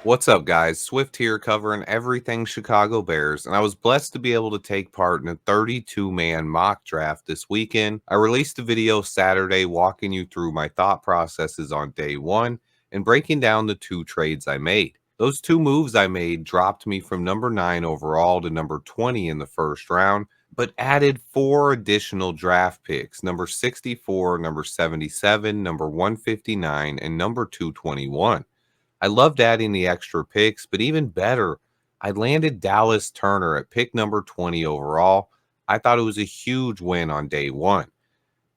What's up, guys? Swift here covering everything Chicago Bears, and I was blessed to be able to take part in a 32-man mock draft this weekend. I released a video Saturday walking you through my thought processes on day one and breaking down the two trades I made. Those two moves I made dropped me from number 9 overall to number 20 in the first round, but added four additional draft picks: number 64, number 77, number 159, and number 221. I loved adding the extra picks, but even better, I landed Dallas Turner at pick number 20 overall. I thought it was a huge win on day one.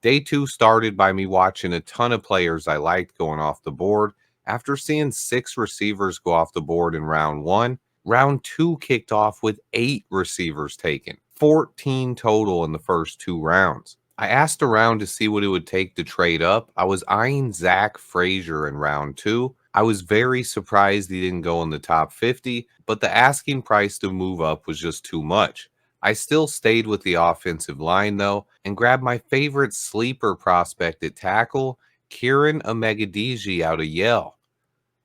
Day two started by me watching a ton of players I liked going off the board. After seeing six receivers go off the board in round one, round two kicked off with eight receivers taken, 14 total in the first two rounds. I asked around to see what it would take to trade up. I was eyeing Zach Frazier in round two. I was very surprised he didn't go in the top 50, but the asking price to move up was just too much. I still stayed with the offensive line though and grabbed my favorite sleeper prospect at tackle, Kieran Omegadiji out of Yale.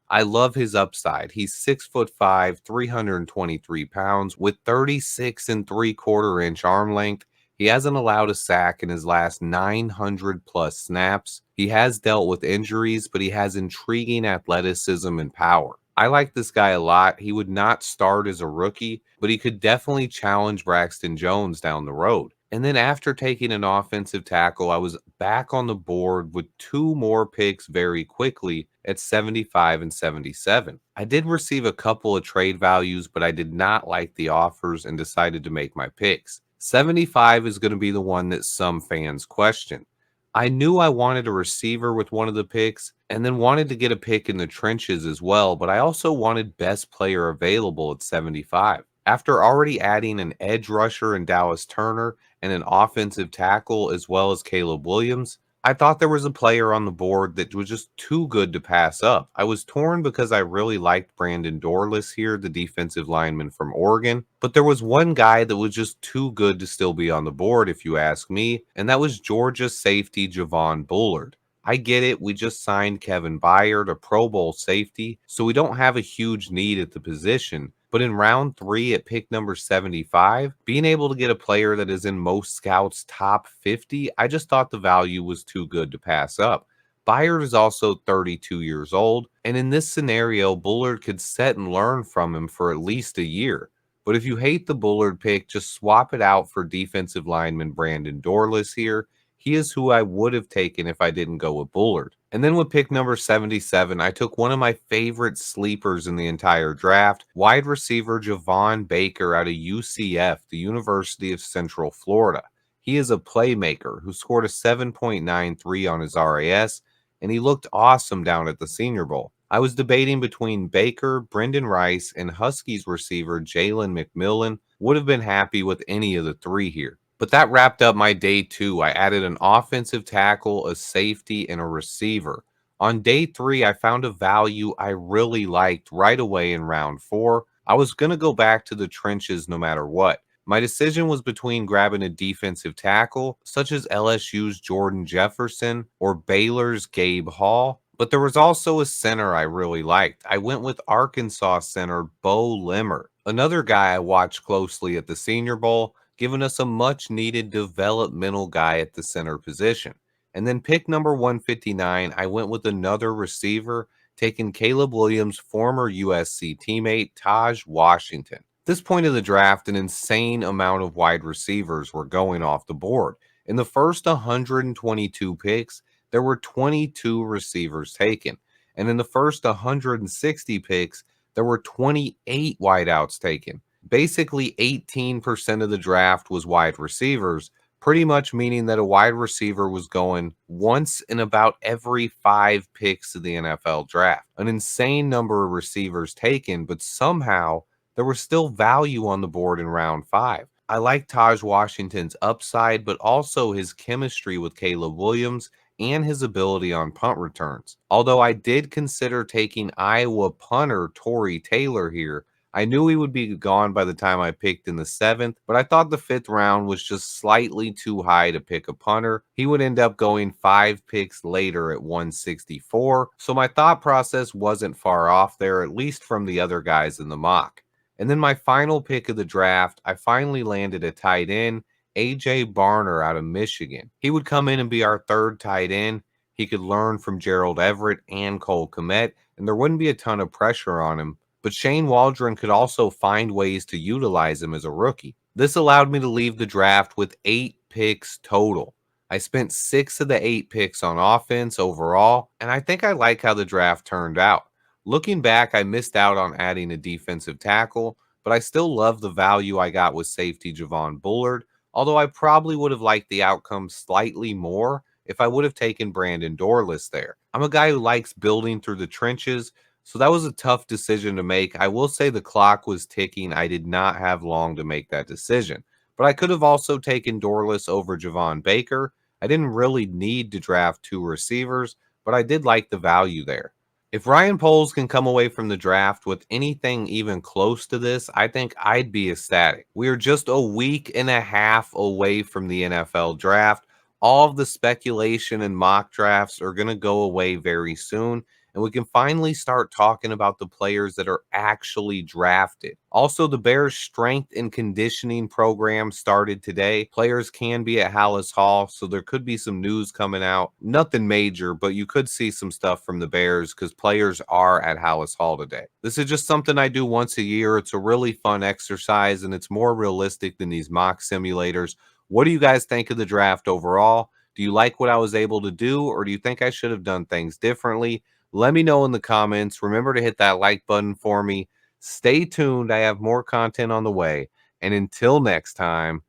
I love his upside. He's 6'5", 323 pounds with 36 3/4 inch arm length. He hasn't allowed a sack in his last 900 plus snaps. He has dealt with injuries, but he has intriguing athleticism and power. I like this guy a lot. He would not start as a rookie, but he could definitely challenge Braxton Jones down the road. And then after taking an offensive tackle, I was back on the board with two more picks very quickly at 75 and 77. I did receive a couple of trade values, but I did not like the offers and decided to make my picks. 75 is going to be the one that some fans question. I knew I wanted a receiver with one of the picks and then wanted to get a pick in the trenches as well, but I also wanted best player available at 75. After already adding an edge rusher in Dallas Turner and an offensive tackle as well as Caleb Williams, I thought there was a player on the board that was just too good to pass up. I was torn because I really liked Brandon Dorless here, the defensive lineman from Oregon, but there was one guy that was just too good to still be on the board, if you ask me, and that was Georgia safety Javon Bullard. I get it, we just signed Kevin Byard, a Pro Bowl safety, so we don't have a huge need at the position. But in round three at pick number 75, being able to get a player that is in most scouts' top 50, I just thought the value was too good to pass up. Byard is also 32 years old, and in this scenario, Bullard could set and learn from him for at least a year. But if you hate the Bullard pick, just swap it out for defensive lineman Brandon Dorless here. He is who I would have taken if I didn't go with Bullard. And then with pick number 77, I took one of my favorite sleepers in the entire draft, wide receiver Javon Baker out of UCF, the University of Central Florida. He is a playmaker who scored a 7.93 on his RAS, and he looked awesome down at the Senior Bowl. I was debating between Baker, Brendan Rice, and Huskies receiver Jalen McMillan. Would have been happy with any of the three here. But that wrapped up my day two. I added an offensive tackle, a safety, and a receiver. On day three, I found a value I really liked right away in round four. I was going to go back to the trenches no matter what. My decision was between grabbing a defensive tackle, such as LSU's Jordan Jefferson or Baylor's Gabe Hall, but there was also a center I really liked. I went with Arkansas center Bo Limmer, another guy I watched closely at the Senior Bowl, giving us a much needed developmental guy at the center position. And then pick number 159, I went with another receiver, taking Caleb Williams' former USC teammate Taj Washington. At this point of the draft, an insane amount of wide receivers were going off the board. In the first 122 picks, there were 22 receivers taken. And in the first 160 picks, there were 28 wideouts taken. Basically, 18% of the draft was wide receivers, pretty much meaning that a wide receiver was going once in about every 5 picks of the NFL draft. An insane number of receivers taken, but somehow there was still value on the board in round five. I like Taj Washington's upside, but also his chemistry with Caleb Williams and his ability on punt returns. Although I did consider taking Iowa punter Tory Taylor here, I knew he would be gone by the time I picked in the seventh, but I thought the fifth round was just slightly too high to pick a punter. He would end up going 5 picks later at 164, so my thought process wasn't far off there, at least from the other guys in the mock. And then my final pick of the draft, I finally landed a tight end, AJ Barner out of Michigan. He would come in and be our third tight end. He could learn from Gerald Everett and Cole Kmet, and there wouldn't be a ton of pressure on him. But Shane Waldron could also find ways to utilize him as a rookie. This allowed me to leave the draft with 8 picks total. I spent 6 of the 8 picks on offense overall, and I think I like how the draft turned out. Looking back, I missed out on adding a defensive tackle, but I still love the value I got with safety Javon Bullard, although I probably would have liked the outcome slightly more if I would have taken Brandon Dorless there. I'm a guy who likes building through the trenches, so that was a tough decision to make. I will say the clock was ticking. I did not have long to make that decision. But I could have also taken Dorless over Javon Baker. I didn't really need to draft 2 receivers, but I did like the value there. If Ryan Poles can come away from the draft with anything even close to this, I think I'd be ecstatic. We are just a week and a half away from the NFL draft. All of the speculation and mock drafts are going to go away very soon, and we can finally start talking about the players that are actually drafted. Also, the Bears' strength and conditioning program started today. Players can be at Hallis Hall, so there could be some news coming out. Nothing major, but you could see some stuff from the Bears because players are at Hallis Hall today. This is just something I do once a year. It's a really fun exercise, and it's more realistic than these mock simulators. What do you guys think of the draft overall? Do you like what I was able to do, or do you think I should have done things differently? Let me know in the comments. Remember to hit that like button for me. Stay tuned. I have more content on the way. And until next time,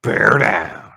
bear down.